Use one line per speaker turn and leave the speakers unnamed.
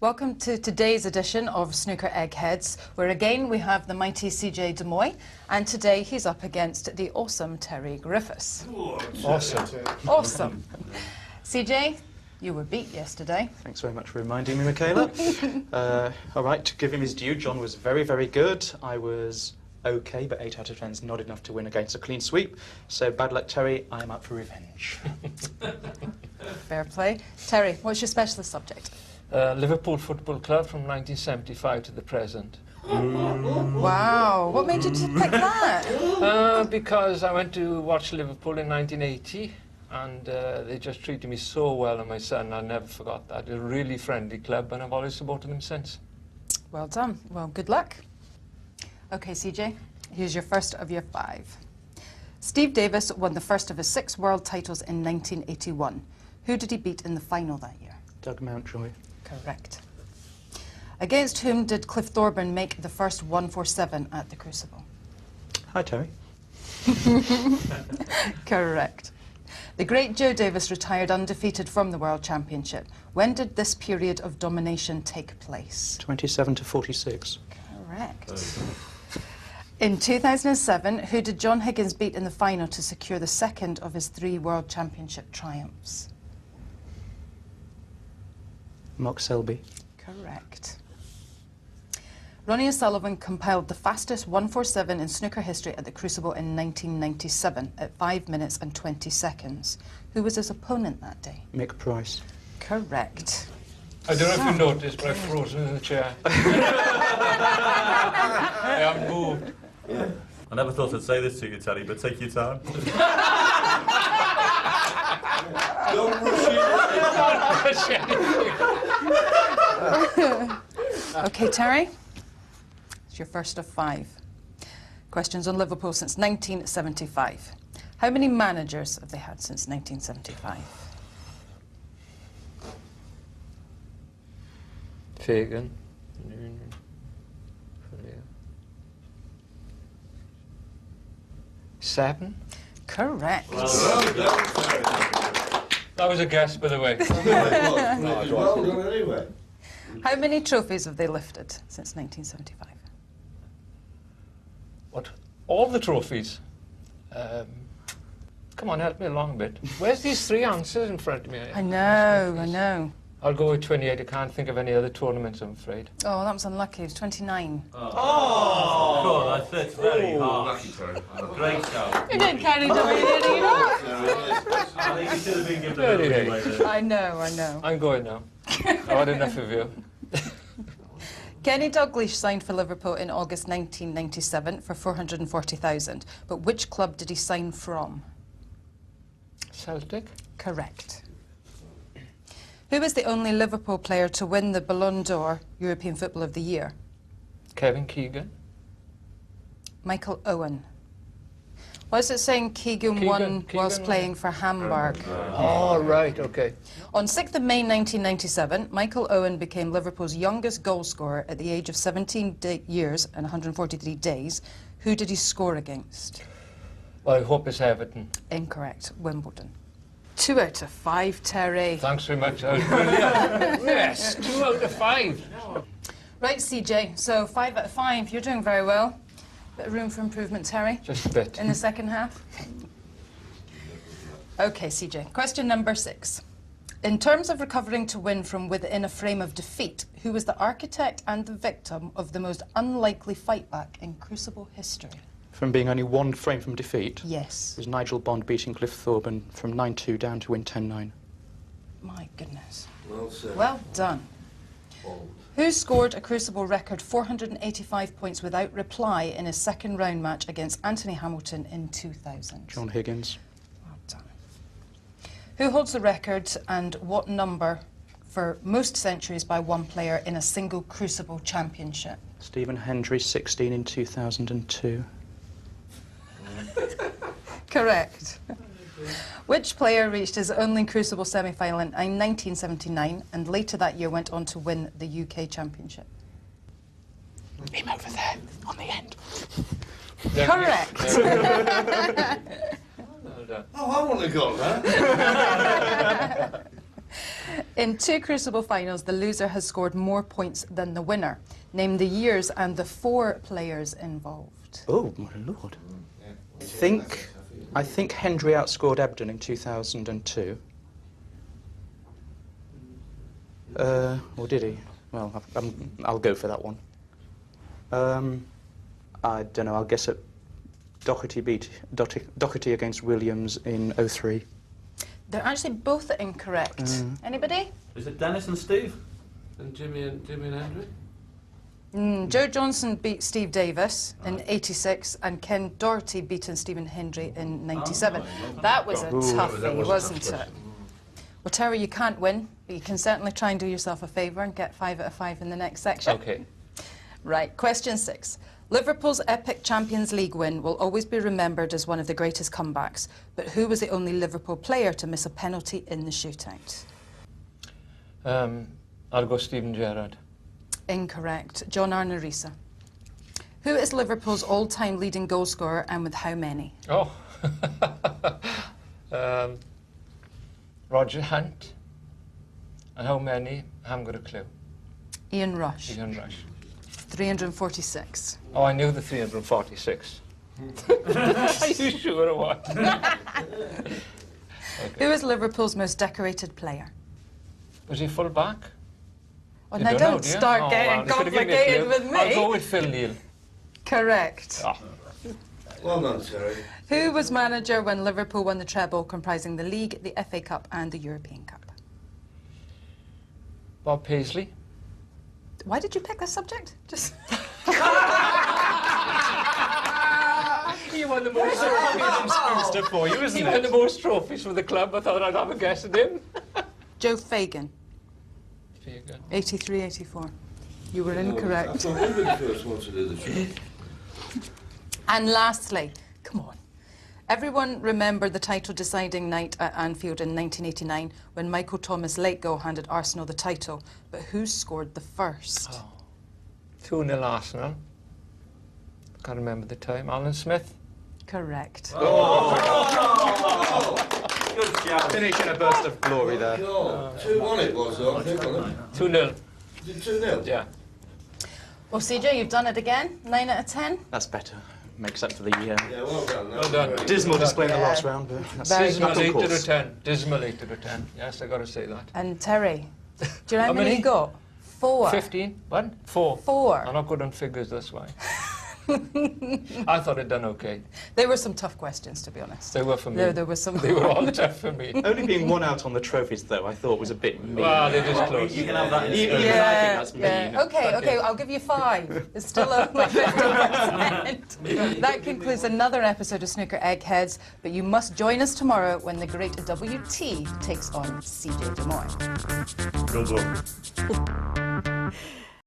Welcome to today's edition of Snooker Eggheads, where again we have the mighty CJ de Mooi, and today he's up against the awesome Terry Griffiths.
Awesome.
Awesome. CJ, you were beat yesterday.
Thanks very much for reminding me, Michaela. All right, to give him his due, John was very, very good. I was okay, but 8 out of 10 is not enough to win against a clean sweep. So bad luck, Terry. I am up for revenge.
Fair play. Terry, what's your specialist subject?
Liverpool Football Club from 1975 to the present.
Wow, what made you pick that?
Because I went to watch Liverpool in 1980 and they just treated me so well and my son. I never forgot that. A really friendly club and I've always supported them since.
Well done. Well, good luck. Okay, CJ, here's your first of your 5. Steve Davis won the first of his 6 world titles in 1981. Who did he beat in the final that year?
Doug Mountjoy.
Correct. Against whom did Cliff Thorburn make the first 147 at the Crucible?
Hi, Terry.
Correct. The great Joe Davis retired undefeated from the World Championship. When did this period of domination take place?
27 to 46.
Correct. In 2007, who did John Higgins beat in the final to secure the second of his 3 World Championship triumphs?
Mark Selby.
Correct. Ronnie O'Sullivan compiled the fastest 147 in snooker history at the Crucible in 1997 at 5 minutes and 20 seconds. Who was his opponent that day?
Mick Price.
Correct.
I don't know if you noticed, but I've frozen in the chair. I haven't moved.
I never thought I'd say this to you, Terry, but take your time.
Don't rush it.
Okay, Terry. It's your first of 5. Questions on Liverpool since 1975. How many managers have they had since 1975?
Fagan. 7?
Correct.
That was a guess, by the way.
Well done anyway.
How many trophies have they lifted since 1975?
What? All the trophies? Come on, help me along a bit. Where's these 3 answers in front of me?
I know, I know.
I'll go with 28. I can't think of any other tournaments, I'm afraid.
Oh, that was unlucky. It was 29.
Oh, that's very harsh.
Lucky Terry.
Great show.
You didn't carry away, did you not?
I think you should have been given a little bit later.
I know, I know.
I'm going now. I've had enough of you.
Kenny Dalglish signed for Liverpool in August 1997 for 440,000. But which club did he sign from?
Celtic?
Correct. Who was the only Liverpool player to win the Ballon d'Or European Football of the Year?
Kevin Keegan?
Michael Owen. Why is it saying Keegan won whilst playing for Hamburg?
Oh, right, okay.
On 6th of May 1997, Michael Owen became Liverpool's youngest goal scorer at the age of 17 years and 143 days. Who did he score against?
Well, I hope it's Everton.
Incorrect. Wimbledon. 2 out of 5, Terry.
Thanks very much. That was brilliant. Yes, 2 out of 5.
Right, CJ. So 5 out of 5. You're doing very well. Bit of room for improvement, Terry.
Just a bit.
In the second half. Okay, CJ. Question number 6. In terms of recovering to win from within a frame of defeat, who was the architect and the victim of the most unlikely fight back in Crucible history?
From being only 1 frame from defeat,
Yes.
it was Nigel Bond beating Cliff Thorburn from 9-2 down to win 10-9.
My goodness.
Well said.
Well done.
Bold.
Who scored a Crucible record 485 points without reply in his second round match against Anthony Hamilton in 2000?
John Higgins.
Well done. Who holds the record and what number for most centuries by one player in a single Crucible championship?
Stephen Hendry, 16 in 2002.
Correct. Which player reached his only Crucible semi-final in 1979 and later that year went on to win the UK Championship?
Him over there, on the end.
Correct.
Well done.
Oh, I want to go there.
In 2 Crucible finals, the loser has scored more points than the winner. Name the years and the 4 players involved.
Oh, my lord. I think Hendry outscored Ebden in 2002. Or did he? Well, I'll go for that one. I don't know, I'll guess at Doherty against Williams in 03.
They're actually both incorrect. Anybody?
Is it Dennis and Steve?
And Jimmy and Andrew?
Joe Johnson beat Steve Davis in 86 and Ken Doherty beaten Stephen Hendry in 97. That was a toughie, wasn't it? Well, Terry, you can't win, but you can certainly try and do yourself a favour and get 5 out of 5 in the next section.
Okay.
Right, question 6. Liverpool's epic Champions League win will always be remembered as one of the greatest comebacks, but who was the only Liverpool player to miss a penalty in the shootout?
I'll go Steven Gerrard.
Incorrect. John Arnorisa. Who is Liverpool's all-time leading goal scorer and with how many?
Oh. Roger Hunt. And how many? I haven't got a clue.
Ian Rush.
Ian Rush.
346.
Oh, I knew the 346. Are you sure or what?
Who is Liverpool's most decorated player?
Was he full back?
Oh,
You
now
know,
don't
do you?
start
Oh,
getting
well, you could've given me a
complicated
clue.
with me.
I'll go with Phil Neal.
Correct.
Oh.
Well done, Terry.
Who was manager when Liverpool won the treble comprising the League, the FA Cup and the European Cup?
Bob Paisley.
Why did you pick this subject? Just
He won the most
Stuff for you, isn't
He won the most trophies for the club. I thought I'd have a guess at him.
Joe Fagan,
There you go.
83, 84. You were
I
incorrect.
thought we were the first one to do the show.
And lastly, come on. Everyone remembered the title-deciding night at Anfield in 1989 when Michael Thomas late goal handed Arsenal the title. But who scored the first?
2-0 Arsenal. Can't remember the time. Alan Smith.
Correct.
Good job.
Finish in a burst of glory there.
God, 2-1 it was, though, I think, wasn't it?
2-0.
Did 2-0?
Yeah.
Well, CJ, you've done it again. 9 out of 10.
That's better. Makes up for the
Yeah, well done.
Well done.
dismal display in the
Yeah.
last round, but that's
Very
Dismal
that's on
8 out
course.
of 10. Dismal 8 out of 10. Yes, I got to say that.
And Terry, do you know how
How
many
many?
you got? 4.
15? 1? 4.
4.
I'm not good on figures, that's why. I thought I'd done okay.
They were some tough questions, to be honest.
They were for me.
There were some.
They were all tough for me.
Only being 1 out on the trophies, though, I thought was a bit mean.
Well, they're just close.
You can have that in
Even
Snooker.
I think that's mean.
Okay, I'll give you 5. It's still only 50%. That concludes another episode of Snooker Eggheads, but you must join us tomorrow when the great WT takes on CJ de Mooi.
Good luck.